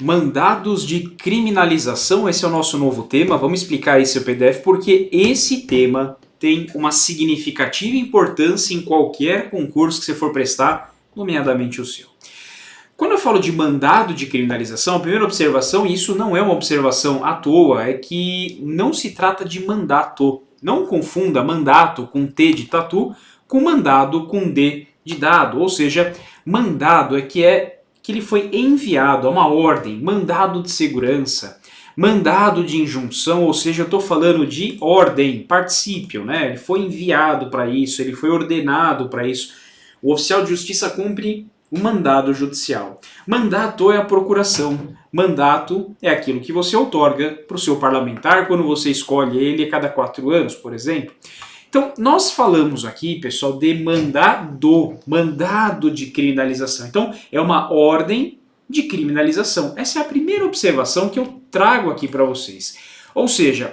Mandados de criminalização, esse é o nosso novo tema. Vamos explicar esse PDF porque esse tema tem uma significativa importância em qualquer concurso que você for prestar, nomeadamente o seu. Quando eu falo de mandado de criminalização, a primeira observação, e isso não é uma observação à toa, é que não se trata de mandato. Não confunda mandato com T de tatu com mandado com D de dado, ou seja, mandado é que ele foi enviado a uma ordem, mandado de segurança, mandado de injunção, ou seja, eu estou falando de ordem, particípio, né? Ele foi enviado para isso, ele foi ordenado para isso. O oficial de justiça cumpre o mandado judicial. Mandato é a procuração. Mandato é aquilo que você outorga para o seu parlamentar quando você escolhe ele a cada 4 anos, por exemplo. Então, nós falamos aqui, pessoal, de mandado de criminalização. Então, é uma ordem de criminalização. Essa é a primeira observação que eu trago aqui para vocês. Ou seja,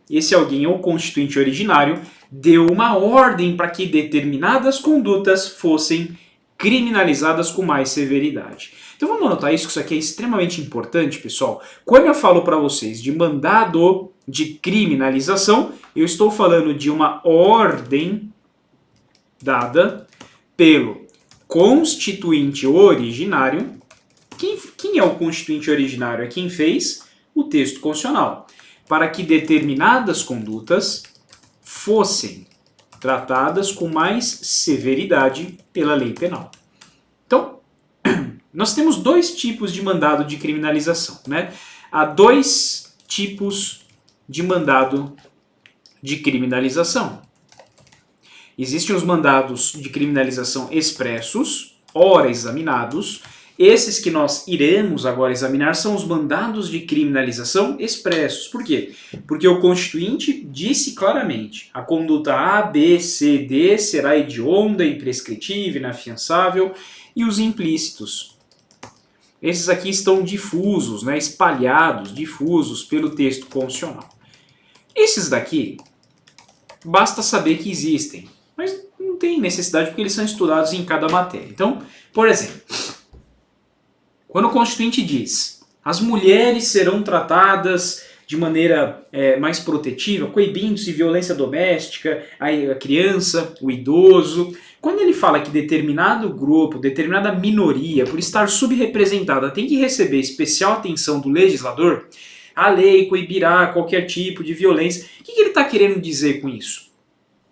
esse alguém é o constituinte originário, deu uma ordem para que determinadas condutas fossem criminalizadas com mais severidade. Então vamos anotar isso, que isso aqui é extremamente importante, pessoal. Quando eu falo para vocês de mandado de criminalização, eu estou falando de uma ordem dada pelo constituinte originário. Quem é o constituinte originário? É quem fez o texto constitucional. Para que determinadas condutas fossem tratadas com mais severidade pela lei penal. Então, nós temos 2 tipos de mandado de criminalização, né? Há 2 tipos de mandado de criminalização. Existem os mandados de criminalização expressos, ora examinados. Esses que nós iremos agora examinar são os mandados de criminalização expressos. Por quê? Porque o constituinte disse claramente: a conduta A, B, C, D será hedionda, imprescritível, inafiançável, e os implícitos. Esses aqui estão difusos, né, espalhados, difusos pelo texto constitucional. Esses daqui, basta saber que existem, mas não tem necessidade porque eles são estudados em cada matéria. Então, por exemplo, quando o constituinte diz: as mulheres serão tratadas de maneira mais protetiva, coibindo-se violência doméstica, a criança, o idoso. Quando ele fala que determinado grupo, determinada minoria, por estar subrepresentada, tem que receber especial atenção do legislador, a lei coibirá qualquer tipo de violência. O que ele está querendo dizer com isso?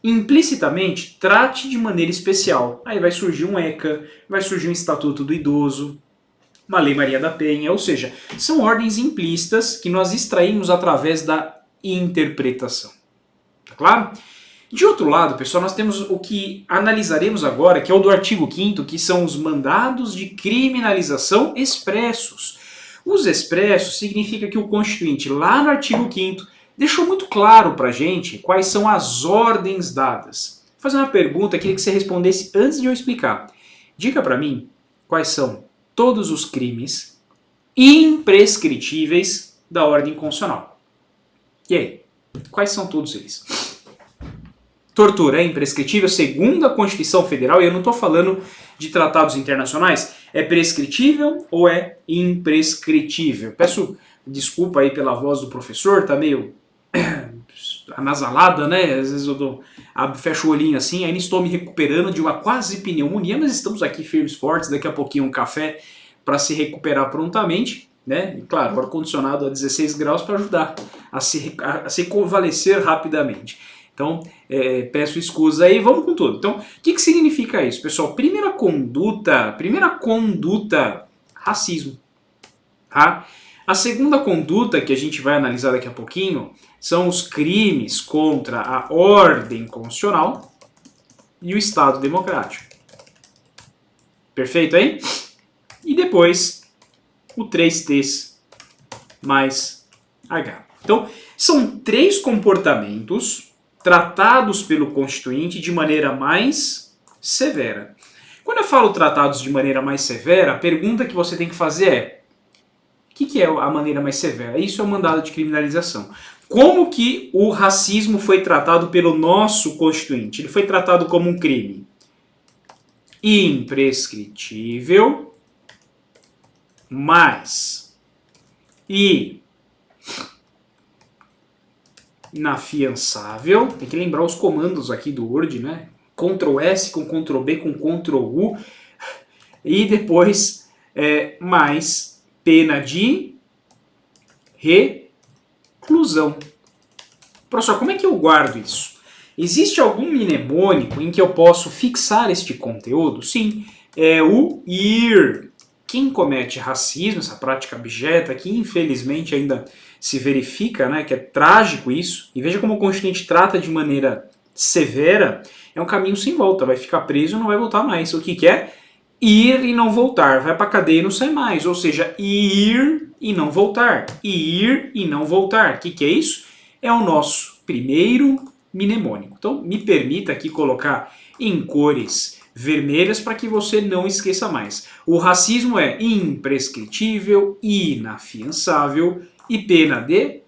Implicitamente, trate de maneira especial. Aí vai surgir um ECA, vai surgir um Estatuto do Idoso, uma Lei Maria da Penha, ou seja, são ordens implícitas que nós extraímos através da interpretação. Tá claro? De outro lado, pessoal, nós temos o que analisaremos agora, que é o do artigo 5º, que são os mandados de criminalização expressos. Os expressos significa que o constituinte, lá no artigo 5º, deixou muito claro pra gente quais são as ordens dadas. Vou fazer uma pergunta, queria que você respondesse antes de eu explicar. Diga pra mim quais são todos os crimes imprescritíveis da ordem constitucional. E aí? Quais são todos eles? Tortura é imprescritível segundo a Constituição Federal, e eu não estou falando de tratados internacionais. É prescritível ou é imprescritível? Peço desculpa aí pela voz do professor, tá meio anasalada, né? Às vezes eu fecho o olhinho assim, ainda estou me recuperando de uma quase pneumonia, mas estamos aqui firmes e fortes, daqui a pouquinho um café para se recuperar prontamente, né? E claro, ar-condicionado a 16 graus para ajudar a se convalescer rapidamente. Então, peço escusa aí, vamos com tudo. Então, o que significa isso, pessoal? Primeira conduta, racismo. Tá? A segunda conduta que a gente vai analisar daqui a pouquinho são os crimes contra a ordem constitucional e o Estado democrático. Perfeito aí? E depois, o 3Ts mais H. Então, são 3 comportamentos tratados pelo constituinte de maneira mais severa. Quando eu falo tratados de maneira mais severa, a pergunta que você tem que fazer é: o que é a maneira mais severa? Isso é o mandado de criminalização. Como que o racismo foi tratado pelo nosso constituinte? Ele foi tratado como um crime imprescritível mais inafiançável. Tem que lembrar os comandos aqui do Word, né? Ctrl S com Ctrl B com Ctrl U. E depois mais pena de reclusão. Professor, como é que eu guardo isso? Existe algum mnemônico em que eu posso fixar este conteúdo? Sim, é o IR. Quem comete racismo, essa prática abjeta, que infelizmente ainda se verifica, né, que é trágico isso, e veja como o Constituinte trata de maneira severa, é um caminho sem volta, vai ficar preso e não vai voltar mais. O que é? Ir e não voltar, vai para a cadeia e não sai mais, ou seja, ir e não voltar, ir e não voltar. O que é isso? É o nosso primeiro mnemônico. Então, me permita aqui colocar em cores vermelhas para que você não esqueça mais. O racismo é imprescritível, inafiançável e pena de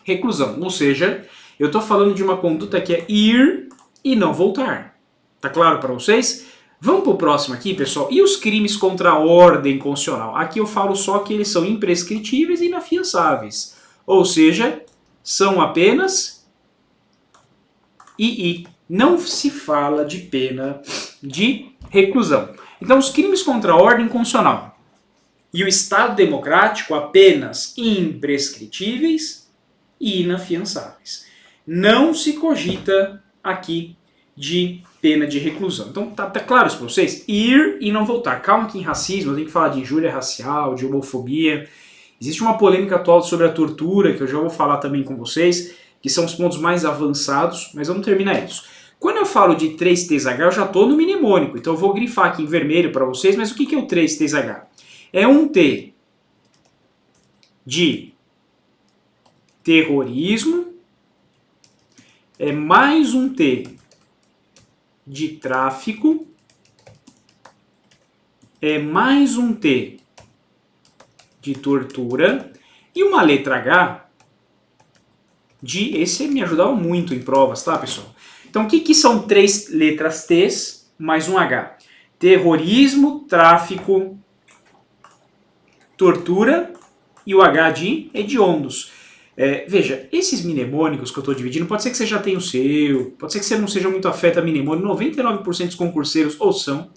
reclusão. Ou seja, eu estou falando de uma conduta que é ir e não voltar. Tá claro para vocês? Vamos para o próximo aqui, pessoal. E os crimes contra a ordem constitucional? Aqui eu falo só que eles são imprescritíveis e inafiançáveis. Ou seja, são apenas II. Não se fala de pena de reclusão. Então, os crimes contra a ordem constitucional e o Estado democrático apenas imprescritíveis e inafiançáveis. Não se cogita aqui de pena de reclusão. Então, tá claro isso para vocês? Ir e não voltar. Calma que em racismo eu tenho que falar de injúria racial, de homofobia. Existe uma polêmica atual sobre a tortura, que eu já vou falar também com vocês, que são os pontos mais avançados, mas vamos terminar isso. Quando eu falo de 3TSH, eu já estou no mnemônico, então eu vou grifar aqui em vermelho para vocês, mas o que é o 3TSH? É um T de terrorismo, é mais um T de tráfico, é mais um T de tortura e uma letra H de... Esse me ajudava muito em provas, tá, pessoal? Então, o que são 3 letras T's mais um H? Terrorismo, tráfico, tortura e o H de hediondos. Veja, esses mnemônicos que eu estou dividindo, pode ser que você já tenha o seu, pode ser que você não seja muito afeto a mnemônico, 99% dos concurseiros ou são,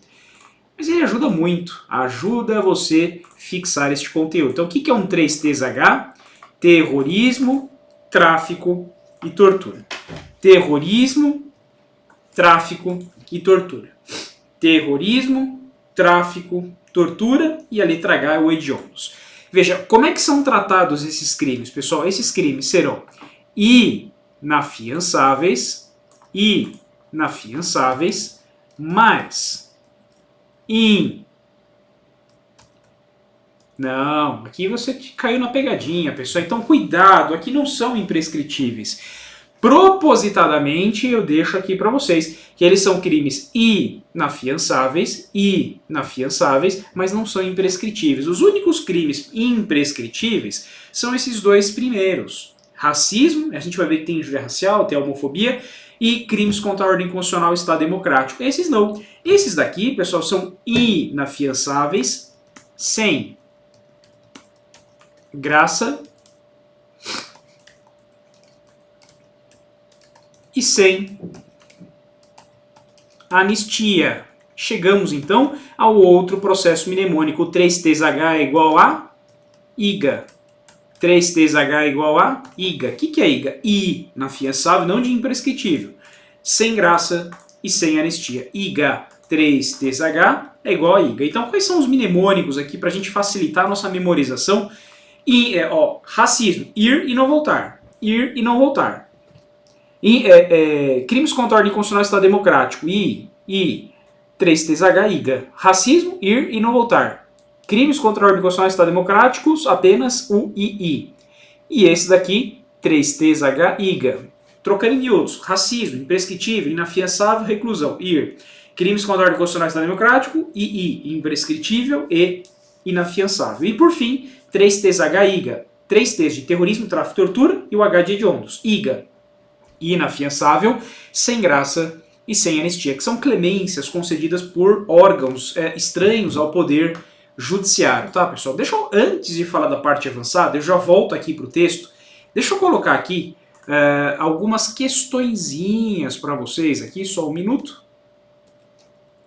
mas ele ajuda muito, ajuda você fixar este conteúdo. Então, o que é um 3TSH? Terrorismo, tráfico e tortura. Terrorismo, tráfico e tortura. Terrorismo, tráfico, tortura e a letra H é o hediondos. Veja, como é que são tratados esses crimes, pessoal? Esses crimes serão inafiançáveis, mais Não, aqui você caiu na pegadinha, pessoal. Então, cuidado, aqui não são imprescritíveis. Propositadamente, eu deixo aqui para vocês que eles são crimes inafiançáveis, mas não são imprescritíveis. Os únicos crimes imprescritíveis são esses dois primeiros. Racismo, a gente vai ver que tem injúria racial, tem homofobia, e crimes contra a ordem constitucional e Estado democrático. Esses não. Esses daqui, pessoal, são inafiançáveis, sem graça e sem anistia. Chegamos então ao outro processo mnemônico. 3TSH é igual a IGA. 3TSH é igual a IGA. O que é IGA? Inafiançável, não de imprescritível. Sem graça e sem anistia. IGA 3TSH é igual a IGA. Então, quais são os mnemônicos aqui para a gente facilitar a nossa memorização? Racismo, ir e não voltar. Ir e não voltar. Crimes contra a ordem constitucional e Estado democrático, 3TSH, IGA. Racismo, ir e não voltar. Crimes contra a ordem constitucional e Estado democráticos, apenas o II. E esse daqui, 3TSH, IGA. Trocando em miúdos, racismo, imprescritível, inafiançável, reclusão, IR. Crimes contra a ordem constitucional e Estado democrático, II, imprescritível e inafiançável. E por fim, 3TSH, IGA. 3 T's de terrorismo, tráfico e tortura e o H de hediondos, IGA. Inafiançável, sem graça e sem anistia, que são clemências concedidas por órgãos estranhos ao poder judiciário, tá, pessoal? Deixa eu, antes de falar da parte avançada, eu já volto aqui para o texto. Deixa eu colocar aqui algumas questõezinhas para vocês aqui, só um minuto,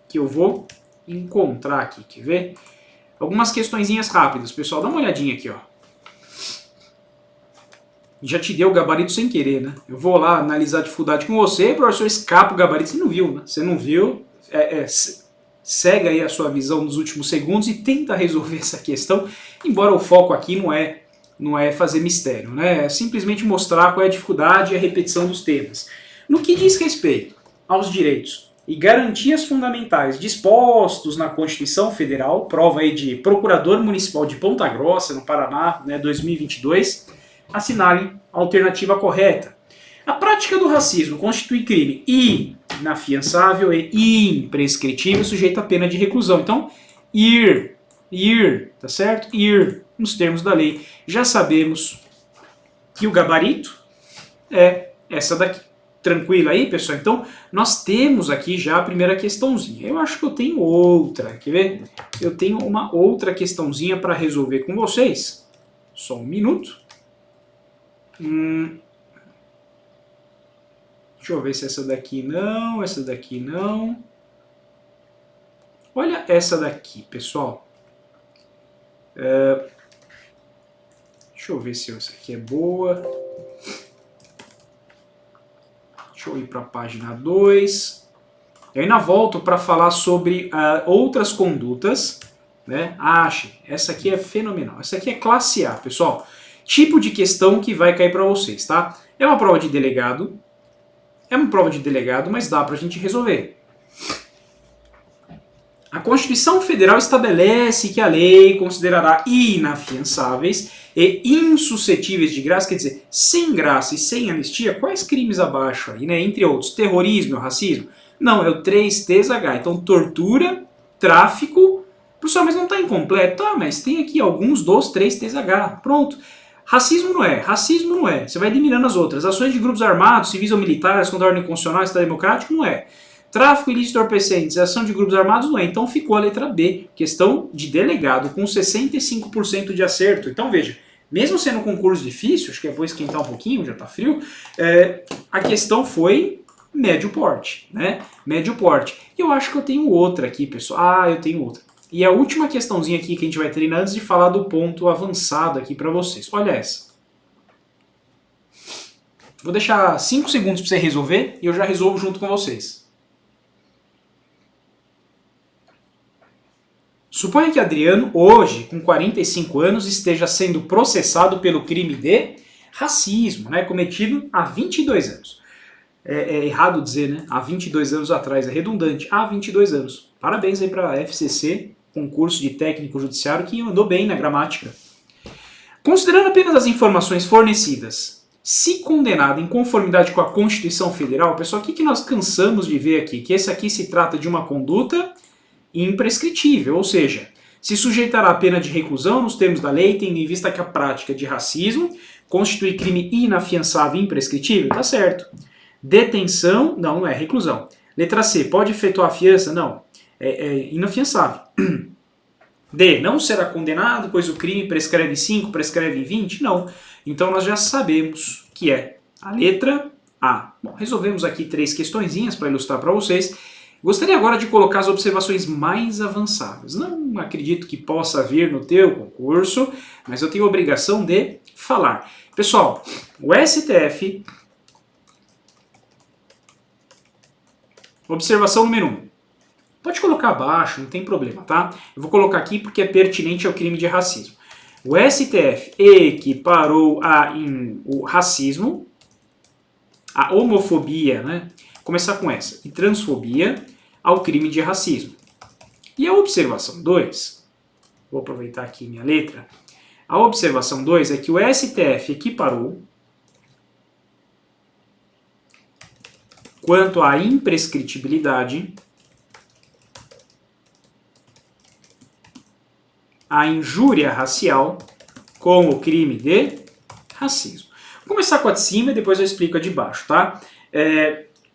que eu vou encontrar aqui, quer ver? Algumas questõezinhas rápidas, pessoal, dá uma olhadinha aqui, ó. Já te deu o gabarito sem querer, né? Eu vou lá analisar a dificuldade com você, o professor escapa o gabarito, você não viu, né? Você não viu, segue aí a sua visão nos últimos segundos e tenta resolver essa questão, embora o foco aqui não é fazer mistério, né? É simplesmente mostrar qual é a dificuldade e a repetição dos temas. No que diz respeito aos direitos e garantias fundamentais dispostos na Constituição Federal, prova aí de Procurador Municipal de Ponta Grossa, no Paraná, né, 2022, assinale a alternativa correta. A prática do racismo constitui crime inafiançável e imprescritível, sujeito à pena de reclusão. Então, tá certo? Nos termos da lei. Já sabemos que o gabarito é essa daqui. Tranquilo aí, pessoal? Então, nós temos aqui já a primeira questãozinha. Eu acho que eu tenho outra, quer ver? Eu tenho uma outra questãozinha para resolver com vocês. Só um minuto. Deixa eu ver se essa daqui não. Olha essa daqui, pessoal. Deixa eu ver se essa aqui é boa. Deixa eu ir para a página 2. Eu ainda volto para falar sobre outras condutas, né? Essa aqui é fenomenal. Essa aqui é classe A, pessoal. Tipo de questão que vai cair para vocês, tá? É uma prova de delegado, mas dá para a gente resolver. A Constituição Federal estabelece que a lei considerará inafiançáveis e insuscetíveis de graça, quer dizer, sem graça e sem anistia, quais crimes abaixo aí, né? Entre outros, terrorismo, racismo? Não, é o 3TSH. Então, tortura, tráfico. Professor, mas não está incompleto? Tá, mas tem aqui alguns dos 3TSH. Pronto. Racismo não é. Você vai eliminando as outras. Ações de grupos armados, civis ou militares contra a ordem constitucional e Estado democrático não é. Tráfico ilícito de entorpecentes, ação de grupos armados não é. Então ficou a letra B, questão de delegado, com 65% de acerto. Então veja, mesmo sendo um concurso difícil, acho que eu vou esquentar um pouquinho, já está frio, a questão foi médio porte, né? Médio porte. E eu acho que eu tenho outra aqui, pessoal. Eu tenho outra. E a última questãozinha aqui que a gente vai treinar antes de falar do ponto avançado aqui para vocês. Olha essa. Vou deixar 5 segundos para você resolver e eu já resolvo junto com vocês. Suponha que Adriano, hoje, com 45 anos, esteja sendo processado pelo crime de racismo, né, cometido há 22 anos. É errado dizer, né? Há 22 anos atrás, é redundante. Há 22 anos. Parabéns aí para a FCC, concurso de técnico judiciário, que andou bem na gramática. Considerando apenas as informações fornecidas, se condenado em conformidade com a Constituição Federal, pessoal, o que nós cansamos de ver aqui? Que esse aqui se trata de uma conduta imprescritível, ou seja, se sujeitará à pena de reclusão nos termos da lei, tendo em vista que a prática de racismo constitui crime inafiançável e imprescritível, tá certo. Detenção, não é reclusão. Letra C, pode efetuar a fiança? Não, é inafiançável. D, não será condenado, pois o crime prescreve em 5, prescreve em 20? Não. Então nós já sabemos que é a letra A. Bom, resolvemos aqui 3 questõezinhas para ilustrar para vocês. Gostaria agora de colocar as observações mais avançadas. Não acredito que possa vir no teu concurso, mas eu tenho a obrigação de falar. Pessoal, o STF... Observação número 1. Pode colocar abaixo, não tem problema, tá? Eu vou colocar aqui porque é pertinente ao crime de racismo. O STF equiparou o racismo, a homofobia, né? Começar com essa, e transfobia ao crime de racismo. E a observação 2, vou aproveitar aqui minha letra, a observação 2 é que o STF equiparou quanto à imprescritibilidade a injúria racial com o crime de racismo. Vou começar com a de cima e depois eu explico a de baixo, tá?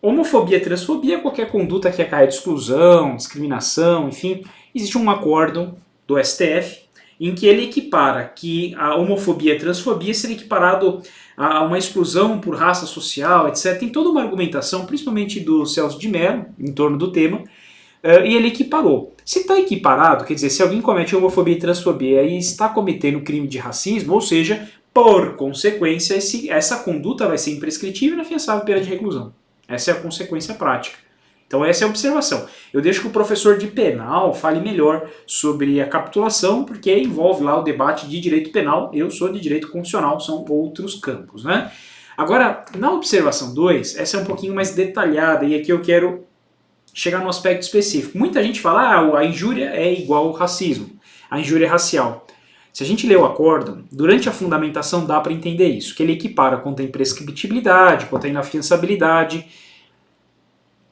Homofobia, transfobia, qualquer conduta que acarrete exclusão, discriminação, enfim, existe um acórdão do STF, em que ele equipara que a homofobia e a transfobia seria equiparado a uma exclusão por raça social, etc. Tem toda uma argumentação, principalmente do Celso de Mello, em torno do tema, e ele equiparou. Se está equiparado, quer dizer, se alguém comete homofobia e transfobia e está cometendo crime de racismo, ou seja, por consequência, essa conduta vai ser imprescritível e inafiançável pena de reclusão. Essa é a consequência prática. Então essa é a observação. Eu deixo que o professor de penal fale melhor sobre a capitulação, porque envolve lá o debate de direito penal. Eu sou de direito constitucional, são outros campos, né? Agora, na observação 2, essa é um pouquinho mais detalhada, e aqui eu quero chegar no aspecto específico. Muita gente fala, a injúria é igual ao racismo, a injúria racial. Se a gente lê o acórdão, durante a fundamentação dá para entender isso, que ele equipara quanto à imprescritibilidade, quanto à inafiançabilidade,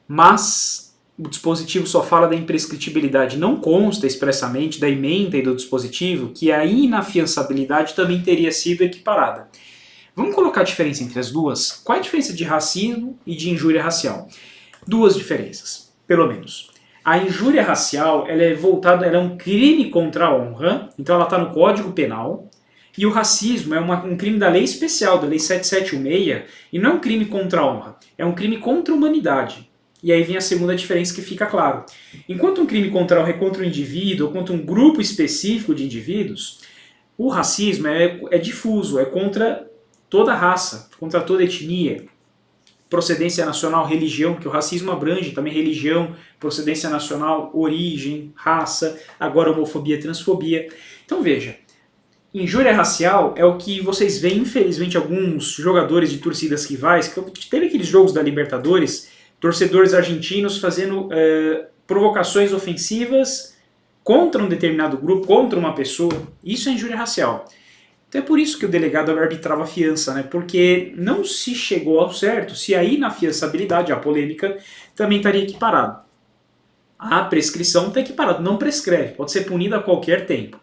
mas o dispositivo só fala da imprescritibilidade, não consta expressamente da ementa e do dispositivo que a inafiançabilidade também teria sido equiparada. Vamos colocar a diferença entre as duas? Qual é a diferença de racismo e de injúria racial? Duas diferenças, pelo menos. A injúria racial ela é um crime contra a honra, então ela está no Código Penal, e o racismo é um crime da lei especial, da Lei 7716, e não é um crime contra a honra, é um crime contra a humanidade. E aí vem a segunda diferença que fica claro. Enquanto um crime contra a honra é contra um indivíduo, ou contra um grupo específico de indivíduos, o racismo é difuso, é contra toda raça, contra toda etnia, procedência nacional, religião, que o racismo abrange também religião, procedência nacional, origem, raça, agora homofobia, transfobia. Então veja, injúria racial é o que vocês veem, infelizmente, alguns jogadores de torcidas rivais, que teve aqueles jogos da Libertadores, torcedores argentinos fazendo provocações ofensivas contra um determinado grupo, contra uma pessoa. Isso é injúria racial. Então é por isso que o delegado arbitrava a fiança, né? Porque não se chegou ao certo se a inafiançabilidade, a polêmica, também estaria equiparado. A prescrição está equiparada, não prescreve, pode ser punida a qualquer tempo.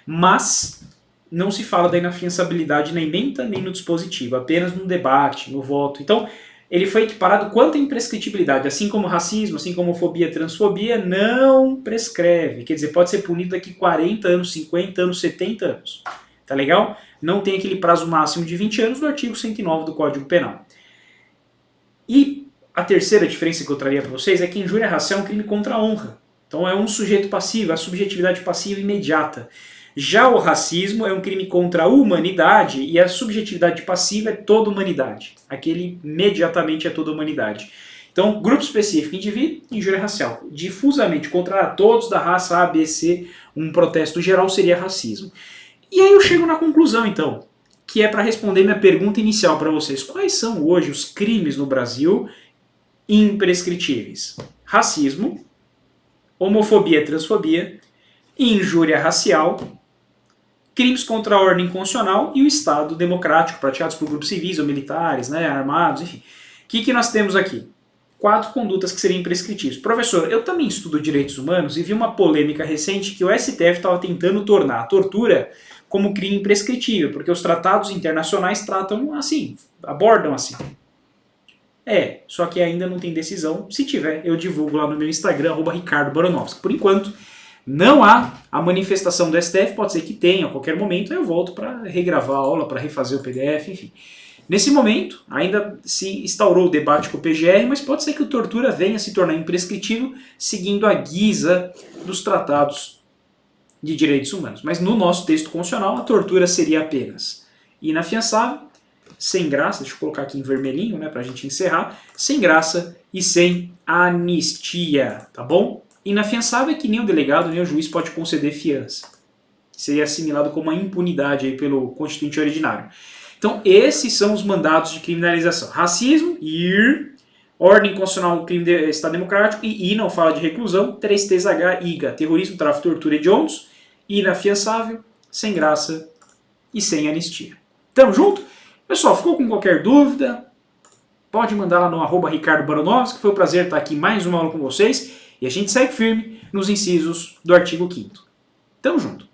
Mas não se fala da inafiançabilidade na ementa nem no dispositivo, apenas no debate, no voto. Então ele foi equiparado quanto à imprescritibilidade, assim como racismo, assim como homofobia, transfobia, não prescreve. Quer dizer, pode ser punido daqui 40 anos, 50 anos, 70 anos. Tá legal? Não tem aquele prazo máximo de 20 anos do artigo 109 do Código Penal. E a terceira diferença que eu traria para vocês é que injúria racial é um crime contra a honra. Então é um sujeito passivo, a subjetividade passiva imediata. Já o racismo é um crime contra a humanidade e a subjetividade passiva é toda a humanidade. Aquele imediatamente é toda a humanidade. Então, grupo específico, indivíduo, injúria racial. Difusamente contra todos da raça A, B, C, um protesto geral seria racismo. E aí eu chego na conclusão, então, que é para responder minha pergunta inicial para vocês. Quais são hoje os crimes no Brasil imprescritíveis? Racismo, homofobia, transfobia, injúria racial, crimes contra a ordem constitucional e o Estado democrático praticados por grupos civis ou militares, né, armados, enfim. O que nós temos aqui? 4 condutas que seriam imprescritíveis. Professor, eu também estudo direitos humanos e vi uma polêmica recente que o STF estava tentando tornar a tortura como crime imprescritível, porque os tratados internacionais tratam assim, abordam assim. Só que ainda não tem decisão. Se tiver, eu divulgo lá no meu Instagram, @RicardoBaronovski. Por enquanto, não há a manifestação do STF, pode ser que tenha a qualquer momento, aí eu volto para regravar a aula, para refazer o PDF, enfim. Nesse momento, ainda se instaurou o debate com o PGR, mas pode ser que o tortura venha a se tornar imprescritível seguindo a guisa dos tratados de direitos humanos. Mas no nosso texto constitucional, a tortura seria apenas inafiançável, sem graça, deixa eu colocar aqui em vermelhinho, né, para a gente encerrar, sem graça e sem anistia, tá bom? Inafiançável é que nem o delegado nem o juiz pode conceder fiança. Seria assimilado como uma impunidade aí pelo Constituinte Originário. Então, esses são os mandados de criminalização. Racismo, IR, ordem constitucional, crime de Estado Democrático, e I não fala de reclusão, 3TSH, IGA, terrorismo, tráfico, tortura e hediondos, inafiançável, sem graça e sem anistia. Tamo junto? Pessoal, ficou com qualquer dúvida? Pode mandar lá no @RicardoBaronovski, que foi um prazer estar aqui mais uma aula com vocês, e a gente segue firme nos incisos do artigo 5º. Tamo junto!